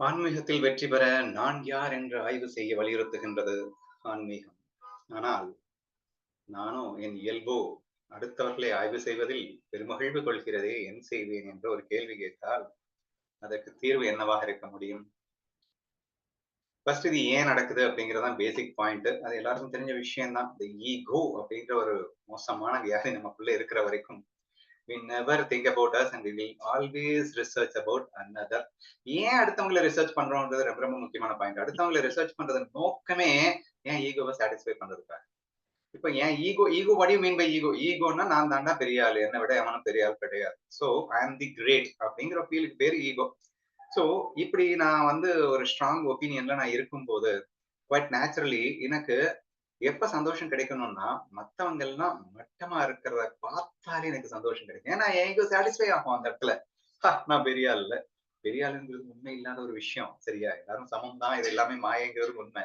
ஆன்மீகத்தில் வெற்றி பெற நான் யார் என்று ஆய்வு செய்ய வலியுறுத்துகின்றது ஆன்மீகம். ஆனால் நானோ என் இயல்போ அடுத்தவர்களை ஆய்வு செய்வதில் பெருமகிழ்வு கொள்கிறதே, என் செய்வேன் என்ற ஒரு கேள்வி கேட்டால் அதற்கு தீர்வு என்னவாக இருக்க முடியும்? ஃபர்ஸ்ட் இது ஏன் நடக்குது அப்படிங்கறதான் பேசிக் பாயிண்ட். அது எல்லாருக்கும் தெரிஞ்ச விஷயம் தான். இந்த ஈகோ அப்படின்ற ஒரு மோசமான வியாதி நமக்குள்ள இருக்கிற வரைக்கும் we never think about us and we will always research about another. ஏன் அடுத்தவங்களை ரிசர்ச் பண்றோம்ன்றது ரொம்ப ரொம்ப முக்கியமான பாயிண்ட். அடுத்தவங்களை ரிசர்ச் பண்றது நோக்கமே ஏன் ஈகோவை சாட்டிஸ்ஃபை பண்றதுக்காக. இப்ப ஏன் ego what do you mean by ஈகோன்னா நான் தாண்டா பெரிய ஆளு, என்னை விட எவனும் பெரிய ஆள் கிடையாது, சோ ஐ ஆம் தி கிரேட் அப்படிங்கிற ஃபீலுக்கு பேரு ஈகோ. சோ இப்படி நான் வந்து ஒரு ஸ்ட்ராங் ஒப்பீனியன்ல நான் இருக்கும்போது குவைட் நேச்சுரலி எனக்கு எப்ப சந்தோஷம் கிடைக்கணும்னா மத்தவங்க எல்லாம் மட்டமா இருக்கிறத பார்த்தாலே எனக்கு சந்தோஷம் கிடைக்கும். ஏன்னா எனக்கு சாட்டிஸ்ஃபை ஆகும் அந்த இடத்துல. நான் பெரிய ஆள் இல்ல, பெரிய ஆளுங்கிறது உண்மை இல்லாத ஒரு விஷயம். சரியா, எல்லாரும் சமம் தான், இது எல்லாமே மாயங்கிறது உண்மை.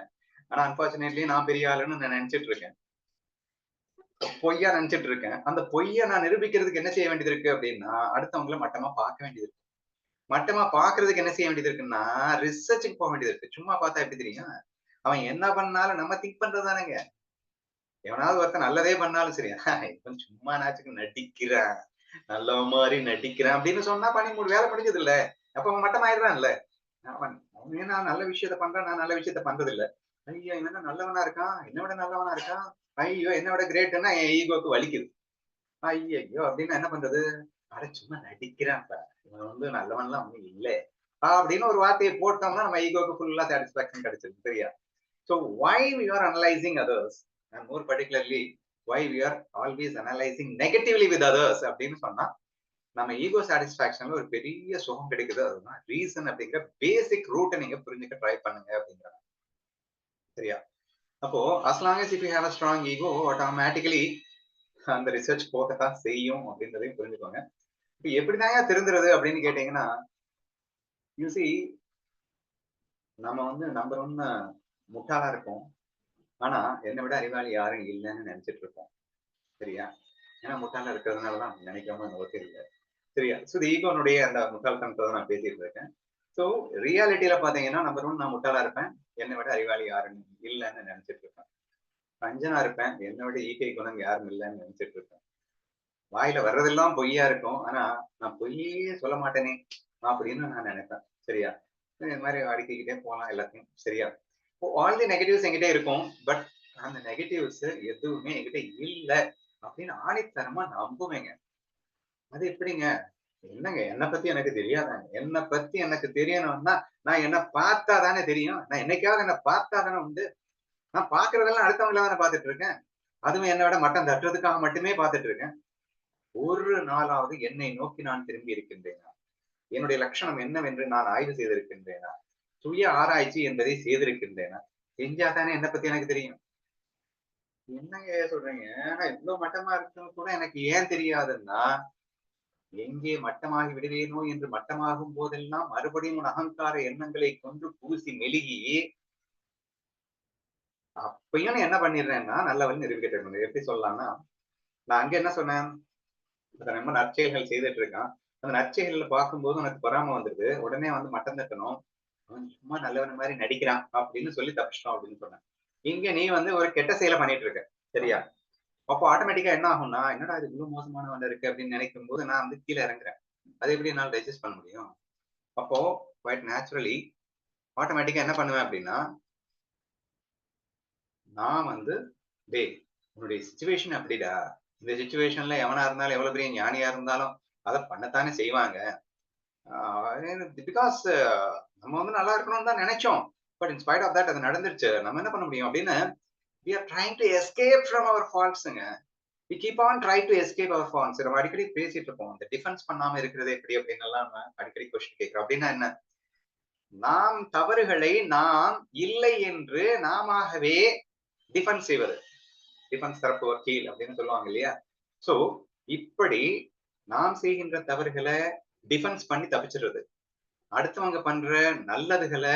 ஆனா அன்பார்ச்சுனேட்லி நான் பெரிய ஆளுன்னு நான் நினைச்சிட்டு இருக்கேன், பொய்யா நினைச்சிட்டு இருக்கேன். அந்த பொய்யை நான் நிரூபிக்கிறதுக்கு என்ன செய்ய வேண்டியது இருக்கு அப்படின்னா அடுத்தவங்களை மட்டமா பார்க்க வேண்டியது இருக்கு. மட்டமா பாக்குறதுக்கு என்ன செய்ய வேண்டியது இருக்குன்னா ரிசர்ச்சுக்கு போக வேண்டியது இருக்கு. சும்மா பார்த்தா எப்படி தெரியும்? அவன் என்ன பண்ணாலும் நம்ம திங்க் பண்றதுதானேங்க. எவனாவது ஒருத்தன் நல்லதே பண்ணாலும் சரி, இவன் சும்மா நாச்சுக்கு நடிக்கிறான், நல்லவன் மாதிரி நடிக்கிறான் அப்படின்னு சொன்னா வேலை முடிஞ்சது இல்ல. அப்ப அவன் மட்டம் ஆயிடுறான்ல. அவன் அவன் ஏன்னா நல்ல விஷயத்த பண்றான், நான் நல்ல விஷயத்த பண்றது இல்ல. ஐயோ இவன் என்ன நல்லவனா இருக்கான், என்னை விட நல்லவனா இருக்கான், ஐயோ என்னை விட கிரேட்னா என் ஈகோக்கு வலிக்குது. ஐயோ அப்படின்னு என்ன பண்றது? அட சும்மா நடிக்கிறான் சார், இவன் வந்து நல்லவன்லாம் ஒண்ணும் இல்ல அப்படின்னு ஒரு வார்த்தையை போட்டோம்னா நம்ம ஈகோக்கு ஃபுல்லா சாட்டிஸ்பாக்சன் கிடைச்சிருக்கு. சரியா? So why we are analyzing others, and more particularly why we are always analyzing negatively with others அப்படின்னு சொன்னா நம்ம ஈகோ சாட்டிஸ்பாக்சன்ல ஒரு பெரிய சுகம் கிடைக்குது. அதுதான் ரீசன் அப்படிங்கிற பேசிக் ரூட்டை நீங்க புரிஞ்சுக்க ட்ரை பண்ணுங்க அப்படிங்கிறாங்க. சரியா? அப்போ as long as if you have a strong ego, automatically அந்த ரிசர்ச் போகத்தான் செய்யும் அப்படின்றதையும் புரிஞ்சுக்கோங்க. இப்ப எப்படிதாங்க திருந்துறது அப்படின்னு கேட்டீங்கன்னா, யூ சி, நம்ம வந்து நம்பர் ஒன்னு முட்டாளா இருப்போம். ஆனா என்னை விட அறிவாளி யாரும் இல்லைன்னு நினைச்சிட்டு இருப்போம். சரியா? ஏன்னா முட்டாளா இருக்கிறதுனாலதான் நினைக்காம நமக்கு இல்லை. சரியா? சோ ஈகோனுடைய அந்த முட்டாள்தனத்தை நான் பேசிட்டு இருக்கேன். சோ ரியாலிட்டியில பாத்தீங்கன்னா நம்பர் ஒன் நான் முட்டாளா இருப்பேன், என்னை விட அறிவாளி யாரும் இல்லைன்னு நினைச்சிட்டு இருப்பேன். கஞ்சனா இருப்பேன், என்னை விட ஈகை குணம் யாரும் இல்லைன்னு நினைச்சிட்டு இருப்பேன். வாயில வர்றதெல்லாம் பொய்யா இருக்கும், ஆனா நான் பொய்யே சொல்ல மாட்டேனே அப்படின்னு நான் நினைப்பேன். சரியா? இது மாதிரி அடுக்கிக்கிட்டே போலாம் எல்லாத்தையும். சரியா? ஆல் தி நெகட்டிவ்ஸ் என்கிட்ட இருக்கும். பட் அந்த நெகட்டிவ்ஸ் எதுவுமே என்கிட்ட இல்ல அப்படின்னு ஆணித்தரமா நம்புவேங்க. அது எப்படிங்க? என்னங்க என்ன பத்தி எனக்கு தெரியாதாங்க? என்ன பத்தி எனக்கு தெரியணும்னா நான் என்ன பார்த்தா தானே தெரியும். நான் என்னைக்காவது என்ன பார்த்தா தானே உண்டு. நான் பார்க்கிறதெல்லாம் அடுத்தவங்கள தானே பார்த்துட்டு இருக்கேன். அதுவும் என்னை விட மட்டம் தட்டுறதுக்காக மட்டுமே பார்த்துட்டு இருக்கேன். ஒரு நாளாவது என்னை நோக்கி நான் திரும்பி இருக்கின்றேனா? என்னுடைய லட்சணம் என்னவென்று நான் ஆய்வு செய்திருக்கின்றேனா? சுய ஆராய்ச்சி என்பதை செய்திருக்கின்றேனா? செஞ்சா தானே என்ன பத்தி எனக்கு தெரியும். என்னங்க சொல்றீங்க? நான் இவ்வளவு மட்டமா இருக்குன்னு கூட எனக்கு ஏன் தெரியாதுன்னா, எங்கே மட்டமாகி விடுவேனோ என்று மட்டமாகும் போதெல்லாம் மறுபடியும் உன் அகங்கார எண்ணங்களை கொண்டு பூசி மெழுகி அப்பயும் நான் என்ன பண்ணிடுறேன்னா நல்ல வழி நிரூபிக்க. எப்படி சொல்லலாம்னா, நான் அங்க என்ன சொன்னேன்? ரொம்ப நற்செயல்கள் செய்துட்டு இருக்கான். அந்த நற்செயல்களை பார்க்கும்போது உனக்கு பொறாம வந்துருது. உடனே வந்து மட்டம் தட்டணும். அவன் சும்மா நல்லவன் மாதிரி நடிக்கிறான் அப்படின்னு சொல்லி தப்பிச்சிட்டோம் அப்படின்னு சொன்னேன். இங்க நீ வந்து ஒரு கெட்ட செயலை பண்ணிட்டு இருக்க. சரியா? அப்போ ஆட்டோமேட்டிக்கா என்ன ஆகும்னா, என்னடா இது இவ்வளவு மோசமானவன் இருக்கு அப்படின்னு நினைக்கும் போது நான் வந்து கீழே இறங்குறேன். அது எப்படி என்னால டைஜஸ்ட் பண்ண முடியும்? அப்போ குவைட் நேச்சுரலி ஆட்டோமேட்டிக்கா என்ன பண்ணுவேன் அப்படின்னா, நான் வந்து டேய் உன்னுடைய சிச்சுவேஷன் அப்படிடா. இந்த சிச்சுவேஷன்ல எவனா இருந்தாலும் எவ்வளவு பெரிய ஞானியா இருந்தாலும் அதை பண்ணத்தானே செய்வாங்க. பிகாஸ் நம்ம வந்து நல்லா இருக்கணும்னு தான் நினைச்சோம். But in spite of that அது நடந்துருச்சு. நம்ம என்ன பண்ண முடியும் அப்படின்னு we are trying to escape from our faultsங்க. we keep on trying to escape our faults. நம்ம அடிக்கடி பேசிட்டு இருப்போம். இந்த டிஃபென்ஸ் பண்ணாம இருக்கிறது எப்படி அப்படின்னு எல்லாம் நம்ம அடிக்கடி கொஸ்டின் கேட்கிறோம். அப்படின்னா என்ன? நாம் தவறுகளை நாம் இல்லை என்று நாமவே டிஃபென்ஸ் செய்வது. டிஃபென்ஸ் தரப்பு வக்கீல் அப்படின்னு சொல்லுவாங்க இல்லையா? சோ இப்படி நாம் செய்கின்ற தவறுகளை டிஃபென்ஸ் பண்ணி தப்பிச்சிடுறது. அடுத்தவங்க பண்ற நல்லதுகளை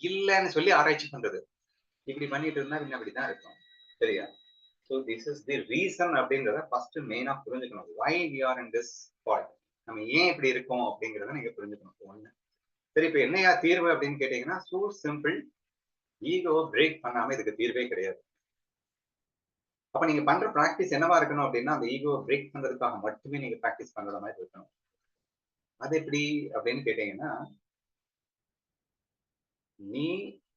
இல்லைன்னு சொல்லி ஆராய்ச்சி பண்றது. இப்படி பண்ணிட்டு இருந்தா பின்ன அப்படிதான் இருக்கும். சரியா? So this is the reason அப்படின்றத ஃபர்ஸ்ட் மெயினா புரிஞ்சுக்கணும். Why we are in this fault. நம்ம ஏன் இப்படி இருக்கோம் அப்படிங்கிறத நீங்க புரிஞ்சுக்கணும் ஒண்ணு. சரி, இப்ப என்னையா தீர்வு அப்படின்னு கேட்டீங்கன்னா, சோ சிம்பிள். ஈகோவ பிரேக் பண்ணாம இதுக்கு தீர்வே கிடையாது. அப்ப நீங்க பண்ற பிராக்டிஸ் என்னவா இருக்கணும் அப்படின்னா, அந்த ஈகோவ பிரேக் பண்றதுக்காக மட்டுமே நீங்க பிராக்டிஸ் பண்ற மாதிரி இருக்கணும். அது எப்படி அப்படின்னு கேட்டீங்கன்னா, நீ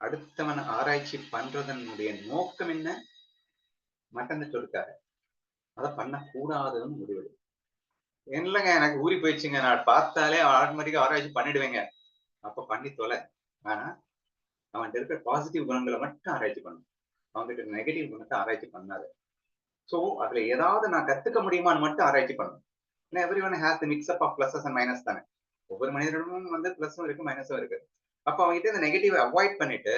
அடுத்தவன ஆராய்ச்சி பண்றதனுடைய நோக்கம் என்ன? மட்டன்னு சொல்லிருக்காரு. அத பண்ணக்கூடாதுன்னு முடிவெடு. இல்லங்க எனக்கு ஊறி போயிடுச்சுங்க. நான் பார்த்தாலே ஆட்டோமேட்டிக்கா ஆராய்ச்சி பண்ணிடுவேங்க. அப்ப பண்ணி தொல. ஆனா, அவன்ட்ட இருக்கிற பாசிட்டிவ் குணங்கள மட்டும் ஆராய்ச்சி பண்ணு. அவன்கிட்ட நெகட்டிவ் குணத்த ஆராய்ச்சி பண்ணாத. சோ, அதுல ஏதாவது நான் கத்துக்க முடியுமான்னு மட்டும் ஆராய்ச்சி பண்ணு. ஏன்னா everyone has the mix up of pluses and minus தானே. ஒவ்வொரு மனிதனிடமும் வந்து பிளஸும் இருக்கு, மைனஸும் இருக்கு. அப்ப அவன்கிட்ட இந்த நெகட்டிவ் அவாய்ட் பண்ணிட்டு,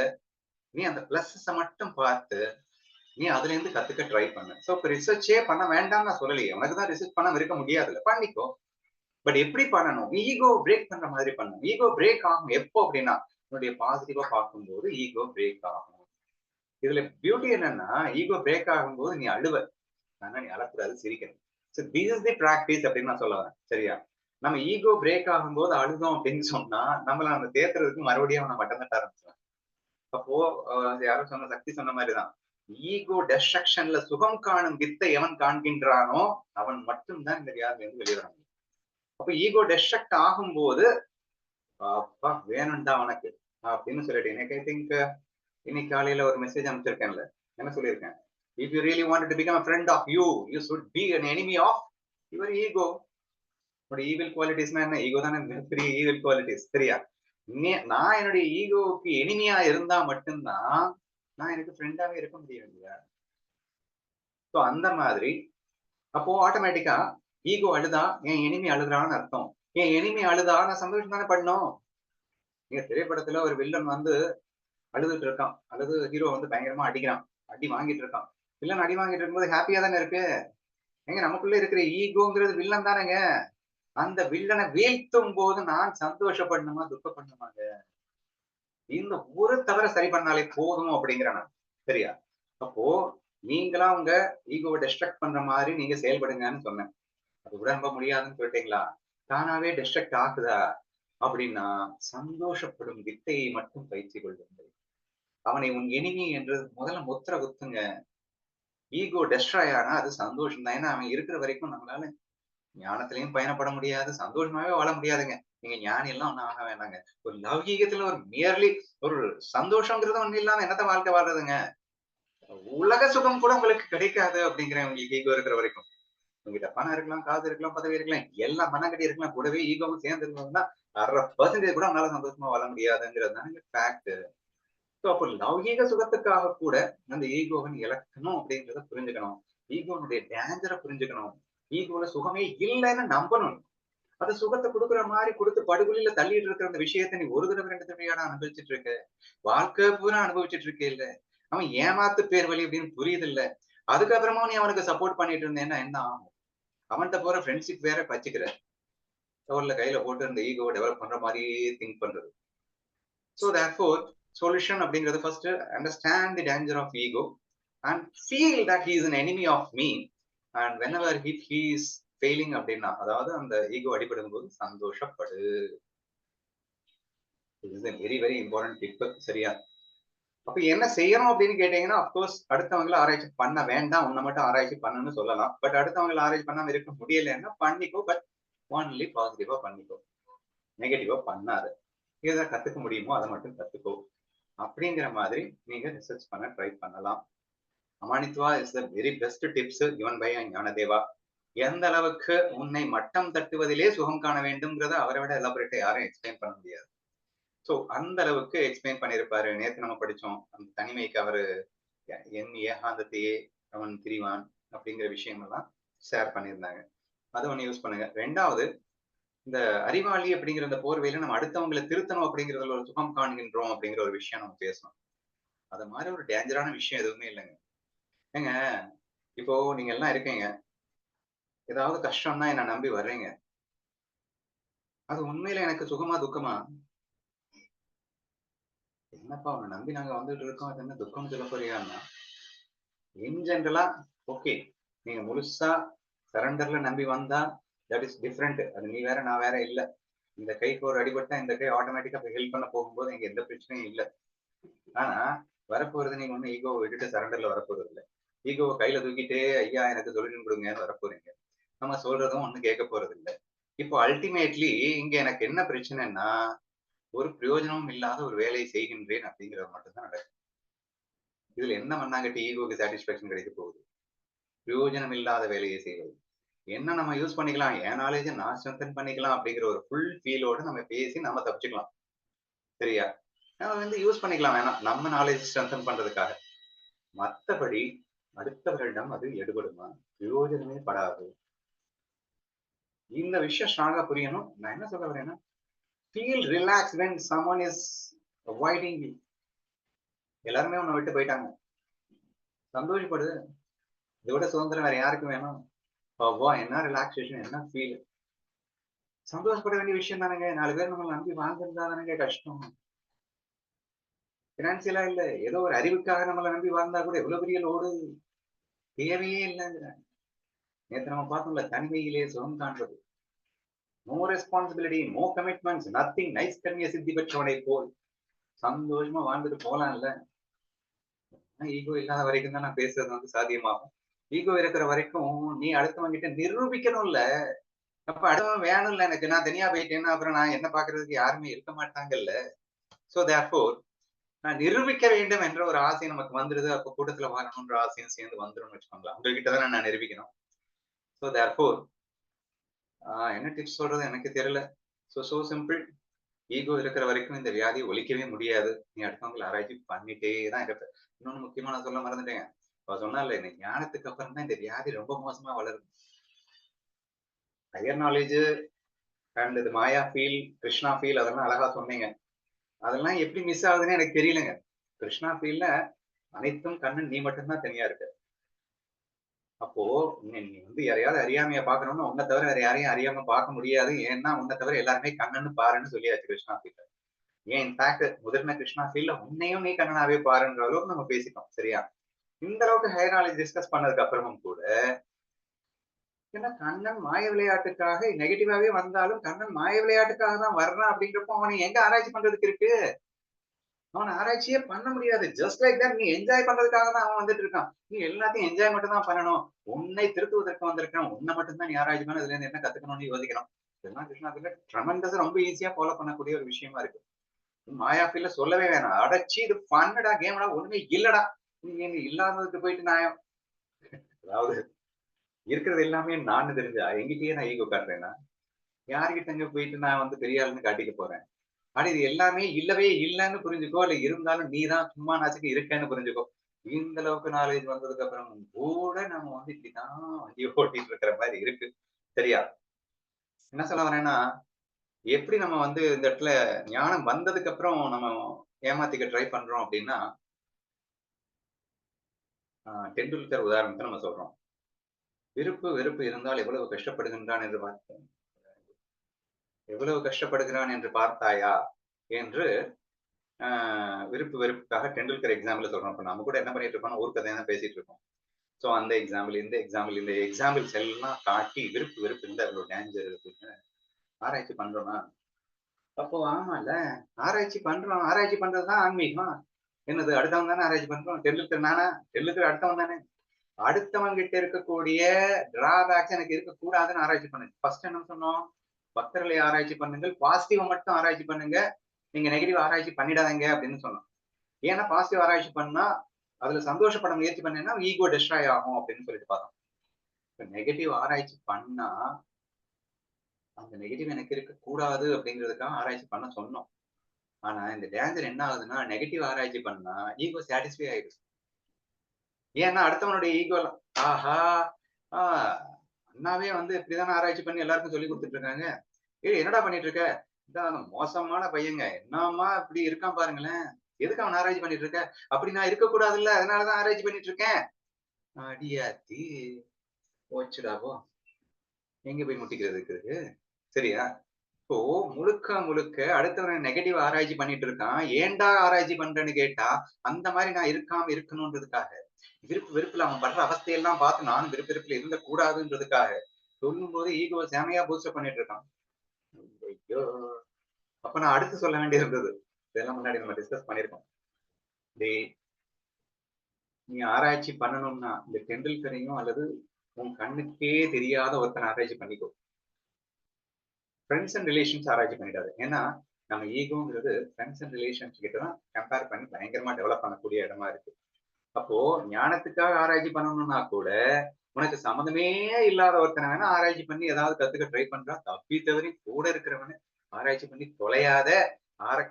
நீ அந்த பிளஸஸ மட்டும் பார்த்து, நீ அதுலேருந்து கத்துக்க ட்ரை பண்ணு. சோ, இப்ப ரிசர்ச்சே பண்ண வேண்டாம்னு நான் சொல்லலையே. உனக்கு தான் ரிசர்ச் பண்ணாம இருக்க முடியாதுல்ல. பண்ணிக்கோ. பட் எப்படி பண்ணணும்? ஈகோ பிரேக் பண்ற மாதிரி பண்ணணும். ஈகோ பிரேக் ஆகும் எப்போ அப்படின்னா, உன்னுடைய பாசிட்டிவா பார்க்கும்போது ஈகோ பிரேக் ஆகும். இதுல பியூட்டி என்னன்னா, ஈகோ பிரேக் ஆகும்போது நீ அழுவ. ஆனா நீ அழக்கூடாது, சிரிக்கணும். So this is the practice அப்படின்னு நான் சொல்ல வரேன். சரியா? நம்ம ஈகோ பிரேக் ஆகும்போது அழுதோம் அப்படின்னு சொன்னா, நம்மள நம்ம தேத்துறதுக்கு மறுபடியும் அவன மட்டம் தட்ட ஆரம்பிச்சுருவான். அப்போ யாரோ சொன்ன சக்தி சொன்ன மாதிரிதான். ஈகோ டெஸ்ட்ரக்ஷன்ல சுகம் காணும் வித்தை எவன் காண்கின்றானோ, அவன் மட்டும் தான் இந்த வியாதியிலிருந்து வெளியே வர முடியும். அப்ப ஈகோ டெஸ்ட்ரக்ட் ஆகும்போது, அப்பா வேணும்டா உனக்கு அப்படின்னு சொல்லிட்டு எனக்கு ஐ திங்க் இன்னைக்கு காலையில ஒரு மெசேஜ் அனுப்பிச்சிருக்கேன்ல. என்ன சொல்லியிருக்கேன்? If you really wanted to become a friend of you, you should be an enemy of your ego. உன்னோட ஈவில் குவாலிட்டிஸ்னா என்ன? ஈகோ தானே மிகப்பெரிய ஈவில் குவாலிட்டிஸ். சரியா? நான் என்னுடைய ஈகோவுக்கு எனிமியா இருந்தா மட்டும்தான், நான் எனக்கு ஃப்ரெண்டாவே இருக்க முடியும் இல்லையா? சோ அந்த மாதிரி அப்போ ஆட்டோமேட்டிக்கா ஈகோ அழுதா, என் எனிமி அழுகுறான்னு அர்த்தம். என் எனிமி அழுதா நான் சந்தோஷம் தானே படணும். நீங்க திரைப்படத்துல ஒரு வில்லன் வந்து அழுதுட்டு இருக்கான். அல்லது ஹீரோ வந்து பயங்கரமா அடிக்கிறான். அடி வாங்கிட்டு இருக்கான். வில்லன் அடி வாங்கிட்டு இருக்கும்போது ஹாப்பியா தானே இருக்கு. ஏங்க நமக்குள்ள இருக்கிற ஈகோங்கிறது வில்லன் தானேங்க. அந்த வில்லனை வீழ்த்தும் போது நான் சந்தோஷப்படணுமா, துக்கப்படணுமாங்க? இந்த ஒரு தவற சரி பண்ணாலே போதும் அப்படிங்கிறேன் நான். சரியா? அப்போ நீங்களா உங்க ஈகோவ டிஸ்ட்ரக்ட் பண்ற மாரி நீங்க செயல்படுங்கன்னு சொன்னேன். அது கூட நம்ப முடியாதுன்னு சொல்லிட்டீங்களா? தானாவே டிஸ்ட்ரக்ட் ஆகுதா? அப்படின்னா சந்தோஷப்படும் வித்தையை மட்டும் பயிற்சி கொள்ளுங்கள். அவனை உன் எனிமி என்று முதல்ல முத்திர குத்துங்க. ஈகோ டெஸ்ட்ராய் ஆனா அது சந்தோஷம் தான். ஏன்னா அவன் இருக்கிற வரைக்கும் நம்மளால ஞானத்திலயும் பயணப்பட முடியாது. சந்தோஷமாவே வாழ முடியாதுங்க. நீங்க ஞானி எல்லாம் ஒண்ணும் ஆக வேண்டாங்க. ஒரு லௌகீகத்துல ஒரு மியர்லி ஒரு சந்தோஷங்கிறது ஒண்ணும் இல்லாம என்னத்த வாழ்க்கை வாழ்றதுங்க? உலக சுகம் கூட உங்களுக்கு கிடைக்காது அப்படிங்கிறேன் உங்களுக்கு ஈகோ இருக்கிற வரைக்கும். உங்ககிட்ட பணம் இருக்கலாம், காசு இருக்கலாம், பதவி இருக்கலாம், எல்லாம் மண்ணங்கட்டி இருக்கலாம். கூடவே ஈகோவும் சேர்ந்து இருந்ததுன்னா 1/2% கூட உங்களால சந்தோஷமா வாழ முடியாதுங்கிறது தானங்க ஃபேக்ட். சோ அப்போ லௌகீக சுகத்துக்காக கூட அந்த ஈகோவை நீ இழக்கணும் அப்படிங்கிறத புரிஞ்சுக்கணும். ஈகோனுடைய டேஞ்சரை புரிஞ்சுக்கணும். ஈகோல சுகமே இல்லைன்னு நம்பணும். அது சுகத்த குடுக்குற மாரி குடுத்து படுகொலியில தள்ளிட்டு இருக்கிற அந்த விஷயத்த நீ ஒரு தடவை 2 தடவையாடா அனுபவிச்சுட்டு இருக்க. வாழ்க்கை பூரா அனுபவிச்சுட்டு இருக்கேல்ல. அவன் ஏமாத்து பேர் வழி அப்படின்னு புரியுதுல்ல. அதுக்கப்புறமா நீ அவனுக்கு சப்போர்ட் பண்ணிட்டு இருந்தேன்னா என்ன ஆகும்? அவன்ட்ட போற ஃப்ரெண்ட்ஷிப் வேற பச்சுக்கிற. தோள்ல கையில போட்டு அந்த ஈகோவ டெவலப் பண்ற மாரியே திங்க் பண்றது. சோ தேர்ஃபோர் சொல்யூஷன் அப்படிங்கிறது first understand the danger of ego and feel that he is an enemy of me and whenever he is failing அப்படின்னா அதாவது அந்த ஈகோ அடிபடும் போது சந்தோஷப்படு. Is a very very important tip. சரியா? அப்ப என்ன செய்யணும் அப்படின்னு கேட்டீங்கன்னா அப்கோர்ஸ் அடுத்தவங்கள ஆராய்ச்சி பண்ண வேண்டாம். உன்னை மட்டும் ஆராய்ச்சி பண்ணணும்னு சொல்லலாம். பட் அடுத்தவங்கள ஆராய்ச்சி பண்ணாம இருக்க முடியலன்னா பண்ணிக்கோ. பட் ஒன்லி பாசிட்டிவா பண்ணிக்கோ. நெகட்டிவா பண்ணாத. எத கத்துக்க முடியுமோ அதை மட்டும் கத்துக்கோ. அப்படிங்கிற மாதிரி நீங்க ரிசர்ச் பண்ண ட்ரை பண்ணலாம். Amanitva is the very best tips given by Jnanadeva. எந்த அளவுக்கு உன்னை மட்டம் தட்டுவதிலே சுகம் காண வேண்டும்ங்கிறத அவரை விட எலாபரேட்டா யாரும் எக்ஸ்பிளைன் பண்ண முடியாது. சோ அந்த அளவுக்கு எக்ஸ்பிளைன் பண்ணியிருப்பாரு. நேத்து நம்ம படிச்சோம். அந்த தனிமைக்கு அவரு என் ஏகாந்தத்தையே அவன் திரிவான் அப்படிங்கிற விஷயம் எல்லாம் ஷேர் பண்ணியிருந்தாங்க. அதை ஒண்ணு யூஸ் பண்ணுங்க. 2வது இந்த அறிவாளி அப்படிங்கிற அந்த போர்வையில நம்ம அடுத்தவங்களை திருத்தணும் அப்படிங்கிறதுல ஒரு சுகம் காண்கின்றோம் அப்படிங்கிற ஒரு விஷயம் நம்ம பேசணும். அது மாதிரி ஒரு டேஞ்சரான விஷயம் எதுவுமே இல்லைங்க. ஏங்க இப்போ நீங்க எல்லாம் இருக்கீங்க. ஏதாவது கஷ்டம்னா என்ன நம்பி வர்றீங்க. அது உண்மையில எனக்கு சுகமா, துக்கமா? என்னப்பா உன்ன நம்பி நாங்க வந்துட்டு இருக்கோம். அது என்ன துக்கம்னு சொல்லப் போறியான்னா, இன் ஜெனரலா ஓகே. நீங்க முழுசா சரண்டர்ல நம்பி வந்தா தட் இஸ் டிஃப்ரெண்ட். அது நீ வேற நான் வேற இல்ல. இந்த கைக்கு ஒரு அடிபட்டா இந்த கை ஆட்டோமேட்டிக்கா போய் ஹெல்ப் பண்ண போகும்போது இங்க எந்த பிரச்சனையும் இல்ல. ஆனா வரப்போறது நீங்க ஒண்ணு ஈகோவை விட்டுட்டு சரண்டர்ல வரப்போறது இல்ல. ஈகோவை கையில தூக்கிட்டு ஐயா எனக்கு சொல்யூஷன் கொடுங்கன்னு வரப்போறீங்க. நம்ம சொல்றதும் ஒண்ணும் கேட்க போறது இல்ல. இப்போ அல்டிமேட்லி இங்க எனக்கு என்ன பிரச்சனைன்னா, ஒரு பிரயோஜனமும் இல்லாத ஒரு வேலையை செய்கின்றேன் அப்படிங்கிறது மட்டும்தான் நடக்கும். இதுல என்ன மண்ணாங்கட்டி ஈகோக்கு சாட்டிஸ்பாக்சன் கிடைக்க போகுது? பிரயோஜனம் இல்லாத வேலையை செய்வது. என்ன நம்ம யூஸ் பண்ணிக்கலாம், என் நாலேஜ நான் ஸ்ட்ரென்தன் பண்ணிக்கலாம் அப்படிங்கிற ஒரு ஃபுல் ஃபீலோட நம்ம பேசி நம்ம தப்பிச்சுக்கலாம். சரியா? நம்ம வந்து யூஸ் பண்ணிக்கலாம் வேணாம். நம்ம நாலேஜ் ஸ்ட்ரென்தன் பண்றதுக்காக. மத்தபடி அடுத்தவர்களிடம் அது எடுபடுமா? பிரயோஜனமே படாது. இந்த விஷயம் ஸ்ட்ராங்கா புரியணும். நான் என்ன சொல்ல வரேன்னா, feel relax when someone is avoiding you. எல்லாருமே உன்னை விட்டு போயிட்டாங்க. சந்தோஷப்படு. இதை விட சுதந்திரம் வேற யாருக்கு வேணும்? அப்பா என்ன ரிலாக்ஸேஷன், என்ன ஃபீல். சந்தோஷப்பட வேண்டிய விஷயம் தானேங்க. 4 பேர் நம்மள நம்பி வாழ்ந்திருந்தா தானேங்க கஷ்டம். பினான்சியலா இல்ல. ஏதோ ஒரு அறிவுக்காக நம்மள நம்பி வாழ்ந்தா கூட எவ்வளவு பெரிய லோடு. தேவையே இல்லைங்கிறேன். நேத்து நம்ம பார்த்தோம்ல, தனிமையிலே சுகம் காண்பது. No responsibility, no commitments, nothing. Nice கண்ணிய சித்தி பெற்றவனை போல் சந்தோஷமா வாழ்ந்துட்டு போலாம்ல. ஈகோ இல்லாத வரைக்கும் தான் நான் பேசுறது வந்து சாத்தியமாகும். ஈகோ இருக்கிற வரைக்கும் நீ அடுத்தவங்க கிட்ட நிரூபிக்கணும்ல. அப்ப அடுத்தவன் வேணும்ல எனக்கு. நான் தனியா போயிட்டேன்னா அப்புறம் நான் என்ன பாக்குறதுக்கு யாருமே இருக்க மாட்டாங்கல்ல. சோ தேர்ஃபோர் நான் நிரூபிக்க வேண்டும் என்ற ஒரு ஆசை நமக்கு வந்துருது. அப்ப கூட்டத்துல வரணும்ன்ற ஆசையும் சேர்ந்து வந்துரும்னு வச்சுக்கோங்களேன். உங்ககிட்ட தானே நான் நிரூபிக்கணும். சோ தேர்ஃபோர் என்ன டிப்ஸ் சொல்றது எனக்கு தெரியல. So simple. ஈகோ இருக்கிற வரைக்கும் இந்த வியாதி ஒழிக்கவே முடியாது. நீ அடுத்தவங்களை ஆராய்ச்சி பண்ணிட்டே தான் இருப்ப. இன்னொன்னு முக்கியமா நான் சொல்ல மறந்துட்டேன். அவ சொன்னால இந்த ஞானத்துக்கு அப்புறம் தான் இந்த வியாதி ரொம்ப மோசமா வளருது. ஹையர் நாலேஜ் அண்ட் இது மாயா ஃபீல், கிருஷ்ணா ஃபீல் அதெல்லாம் அழகா சொன்னீங்க. அதெல்லாம் எப்படி மிஸ் ஆகுதுன்னு எனக்கு தெரியலங்க. கிருஷ்ணா ஃபீல்ல அனைத்தும் கண்ணன் நீ மட்டும்தான் தனியா இருக்க. அப்போ நீ வந்து யாரையாவது அறியாமைய பாக்கணும்னா உன்னை தவிர வேற யாரையும் அறியாம பார்க்க முடியாது. ஏன்னா உன்னை தவிர எல்லாருமே கண்ணன்னு பாருன்னு சொல்லியாச்சு கிருஷ்ணா ஃபீல்ல. ஏன் இன்ஃபேக்ட் முதிர்ந்த கிருஷ்ணா ஃபீல்ல உன்னையும் நீ கண்ணனாவே பாருன்ற அளவுக்கு நம்ம பேசிட்டோம். சரியா? இந்த அளவுக்கு ஹையர் நாலேஜ் டிஸ்கஸ் பண்ணதுக்கு அப்புறமும் கூட ஏன்னா கண்ணன் மாய விளையாட்டுக்காக நெகட்டிவாவே வந்தாலும் கண்ணன் மாய விளையாட்டுக்காக தான் வர்றான் அப்படின்றப்போ அவனை எங்க ஆராய்ச்சி பண்றதுக்கு இருக்கு? அவன் ஆராய்ச்சியே பண்ண முடியாது. ஜஸ்ட் லைக் தட் நீ என்ஜாய் பண்றதுக்காக தான் அவன் வந்துட்டு இருக்கான். நீ எல்லாத்தையும் என்ஜாய் மட்டும் தான் பண்ணணும். உன்னை திருத்துவதற்கு வந்திருக்கான். உன்னை மட்டும் தான் நீ ஆராய்ச்சி பண்ண இதுல இருந்து என்ன கத்துக்கணும்னு யோசிக்கணும். இதெல்லாம் கிருஷ்ணாத்துல ட்ரெமெண்டஸா ரொம்ப ஈஸியா ஃபாலோ பண்ணக்கூடிய ஒரு விஷயமா இருக்கு. மாயா ஃபீல்ல சொல்லவே வேணாம். அடச்சி இது ஃபன்னுடா, கேம்டா ஒண்ணுமே இல்லடா. நீங்க இல்லாததுக்கு போயிட்டு நான் அதாவது இருக்கிறது எல்லாமே நான் தெரிஞ்சா எங்கிட்டயே நான் ஈகோ காட்டுறேன்னா யார்கிட்டங்க போயிட்டு நான் வந்து பெரிய ஆளுன்னு காட்டிக்க போறேன். ஆனா இது எல்லாமே இல்லவே இல்லைன்னு புரிஞ்சுக்கோ. இல்ல இருந்தாலும் நீ தான் சும்மா நாச்சுக்கு இருக்கேன்னு புரிஞ்சுக்கோ. இந்த அளவுக்கு நாலேஜ் வந்ததுக்கு அப்புறம் கூட நம்ம வந்து இப்படிதான் வண்டி ஓட்டிட்டு இருக்கிற மாதிரி இருக்கு. சரியா? என்ன சொல்ல வரேன்னா, எப்படி நம்ம வந்து இந்த இடத்துல ஞானம் வந்ததுக்கு அப்புறம் நம்ம ஏமாத்திக்க ட்ரை பண்றோம் அப்படின்னா, டெண்டுல்கர் உதாரணத்தை நம்ம சொல்றோம். விருப்பு வெறுப்பு இருந்தால் எவ்வளவு கஷ்டப்படுகின்றான் என்று பார்த்தேன். எவ்வளவு கஷ்டப்படுகிறான் என்று பார்த்தாயா என்று விருப்பு வெறுப்புக்காக டெண்டுல்கர் எக்ஸாம்பிள் சொல்றோம். இப்ப நம்ம கூட என்ன பண்ணிட்டு இருக்கோம், ஊர் கதையை தான் பேசிட்டு இருக்கோம். சோ அந்த எக்ஸாம்பிள், இந்த எக்ஸாம்பிள்ஸ் எல்லாம் காட்டி விருப்பு வெறுப்பு இருந்தா எவ்வளவு டேஞ்சர் இருக்குன்னு ஆராய்ச்சி பண்றோமா? அப்போ ஆமால, ஆராய்ச்சி பண்றோம். ஆராய்ச்சி பண்றதுதான் ஆன்மீகம். என்னது அடுத்தவன் தானே ஆராய்ச்சி பண்றோம். டெண்டுல்கர் நானா? டெண்டுல்கர் அடுத்தவன் தானே. அடுத்தவன் கிட்ட இருக்கக்கூடிய டிராபேக்ஸ் எனக்கு இருக்கக்கூடாதுன்னு ஆராய்ச்சி பண்ணுங்க. ஃபர்ஸ்ட் என்ன சொன்னோம்? பக்தர்களை ஆராய்ச்சி பண்ணுங்கள். பாசிட்டிவ மட்டும் ஆராய்ச்சி பண்ணுங்க. நீங்க நெகட்டிவ் ஆராய்ச்சி பண்ணிடாதீங்க அப்படின்னு சொன்னோம். ஏன்னா பாசிட்டிவ் ஆராய்ச்சி பண்ணா அதுல சந்தோஷப்பட முயற்சி பண்ணேன்னா ஈகோ டெஸ்ட்ராய் ஆகும் அப்படின்னு சொல்லிட்டு பார்த்தோம். நெகட்டிவ் ஆராய்ச்சி பண்ணா அந்த நெகட்டிவ் எனக்கு இருக்கக்கூடாது அப்படிங்கிறதுக்காக ஆராய்ச்சி பண்ண சொன்னோம். ஆனா இந்த டேஞ்சர் என்ன ஆகுதுன்னா நெகட்டிவ் ஆராய்ச்சி பண்ணா ஈகோ சாட்டிஸ்ஃபை ஆயிடுது. ஏன்னா அடுத்தவனுடைய ஈகோ ஆஹா ஆஹ் அண்ணாவே வந்து இப்படிதானே ஆராய்ச்சி பண்ணி எல்லாருக்கும் சொல்லி கொடுத்துட்டு இருக்காங்க. ஏய் என்னடா பண்ணிட்டு இருக்க? இதான் மோசமான பையங்க. என்னம்மா இப்படி இருக்கான் பாருங்களேன். எதுக்கு அவன் ஆராய்ச்சி பண்ணிட்டு இருக்க? அப்படி நான் இருக்கக்கூடாதுல்ல, அதனாலதான் ஆராய்ச்சி பண்ணிட்டு இருக்கேன். அடியாத்தி போச்சுடா போ. எங்க போய் முட்டிக்கிறது இருக்குது? சரியா? இப்போ முழுக்க முழுக்க அடுத்தவனை நெகட்டிவ் ஆராய்ச்சி பண்ணிட்டு இருக்கான். ஏன்டா ஆராய்ச்சி பண்றேன்னு கேட்டா, அந்த மாதிரி நான் இருக்காம இருக்கணும்ன்றதுக்காக. விருப்பு வெறுப்புல அவன் படுற அவஸ்தையெல்லாம் பார்த்து நானும் விருப்பு வெறுப்புல இருந்த கூடாதுன்றதுக்காக. சொல்லும்போது ஈகோ செமையா பூஸ்டப் பண்ணிட்டு இருக்கான். ஐயோ! அப்ப நான் அடுத்து சொல்ல வேண்டியது இருந்தது. இதெல்லாம் முன்னாடி நம்ம டிஸ்கஸ் பண்ணியிருக்கோம். டேய், நீ ஆராய்ச்சி பண்ணணும்னா, இந்த டெண்டுல்கரையும் அல்லது உன் கண்ணுக்கே தெரியாத ஒருத்தனை ஆராய்ச்சி பண்ணிக்கோ. ஃப்ரெண்ட்ஸ் அண்ட் ரிலேஷன்ஸ் ஆராய்ச்சி பண்ணிடாது. ஏன்னா, நம்ம ஈகோங்கிறது ஃப்ரெண்ட்ஸ் அண்ட் ரிலேஷன்ஸ் கிட்ட தான் கம்பேர் பண்ணி பயங்கரமா டெவலப் பண்ணக்கூடிய இடமா இருக்கு. அப்போ ஞானத்துக்காக ஆராய்ச்சி பண்ணணும்னா கூட, உனக்கு சம்மந்தமே இல்லாத ஒருத்தனை வேணா ஆராய்ச்சி பண்ணி ஏதாவது கத்துக்க ட்ரை பண்றான். தப்பி தவறி கூட இருக்கிறவன ஆராய்ச்சி பண்ணி தொலையாத.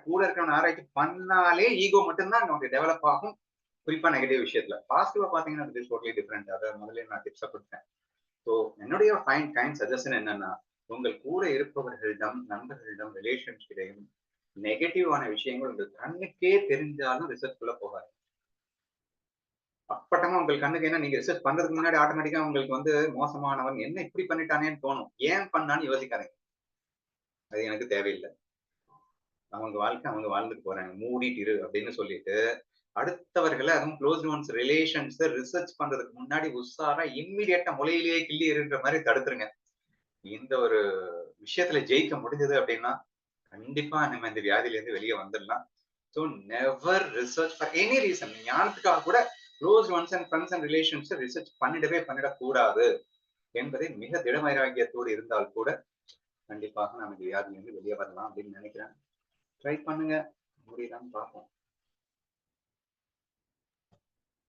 கூட இருக்கிறவன ஆராய்ச்சி பண்ணாலே ஈகோ மட்டும் தான் நமக்கு டெவலப் ஆகும். குறிப்பா நெகட்டிவ் விஷயத்துல. பாசிட்டிவா பாத்தீங்கன்னா இட் இஸ் டோட்டலி டிஃபரெண்ட். அத முதல்ல நான் டிப்ஸா குடுத்தேன். ஸோ என்னுடைய கைண்ட் சஜஷன் என்னன்னா, உங்கள் கூட இருப்பவர்களிடம், நண்பர்களிடம், ரிலேஷன்ஷிப்டையும் நெகட்டிவான விஷயங்கள் உங்கள் கண்ணுக்கே தெரிஞ்சாலும் ரிசர்ச்குள்ள போகாது. அப்பட்டமா உங்கள் கண்ணுக்கு என்ன நீங்க ரிசர்ச் பண்றதுக்கு முன்னாடி ஆட்டோமேட்டிக்கா உங்களுக்கு வந்து மோசமானவன் என்ன இப்படி பண்ணிட்டானேன்னு தோணும். ஏன் பண்ணான்னு யோசிக்காதீங்க. அது எனக்கு தேவையில்ல. அவங்க வாழ்க்கை அவங்க வாழ்ந்துட்டு போறாங்க. மூடிட்டு இரு அப்படின்னு சொல்லிட்டு, அடுத்தவர்கள அதுவும் குளோஸ்ட் ஒன்ஸ் ரிலேஷன்ஸ ரிசர்ச் பண்றதுக்கு முன்னாடி உஷாரா இம்மீடியட்டா முளையிலேயே கிள்ளி எறின்ற மாரி தடுத்துருங்க. இந்த ஒரு விஷயத்துல ஜெயிக்க முடிஞ்சது அப்படின்னா, கண்டிப்பா நம்ம இந்த வியாதியிலிருந்து வெளிய வந்துடலாம். So never research for any reason. ஞானத்துக்காக கூட close ones and friends and relations research பண்ணிடக்கூடாது என்பதை மிக திடமைராகியத்தோடு இருந்தால் கூட, கண்டிப்பாக நம்ம இந்த வியாதியிலிருந்து வெளியே வரலாம் அப்படின்னு நினைக்கிறேன். ட்ரை பண்ணுங்க. முடியுதான்னு பார்ப்போம்.